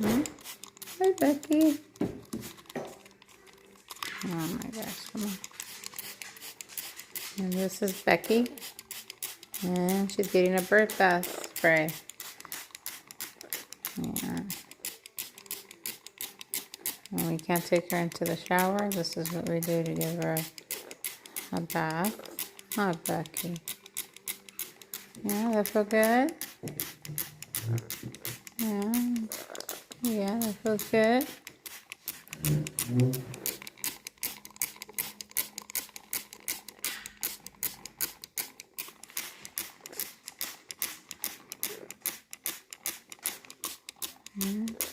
Hmm? Hi, Becky. Oh my gosh, come on. And this is Becky. And she's getting a birth bath spray. Yeah. When we can't take her into the shower, this is what we do to give her a bath. Hi, Becky. Yeah, that feel good? Yeah. Yeah, that feels good. Yeah.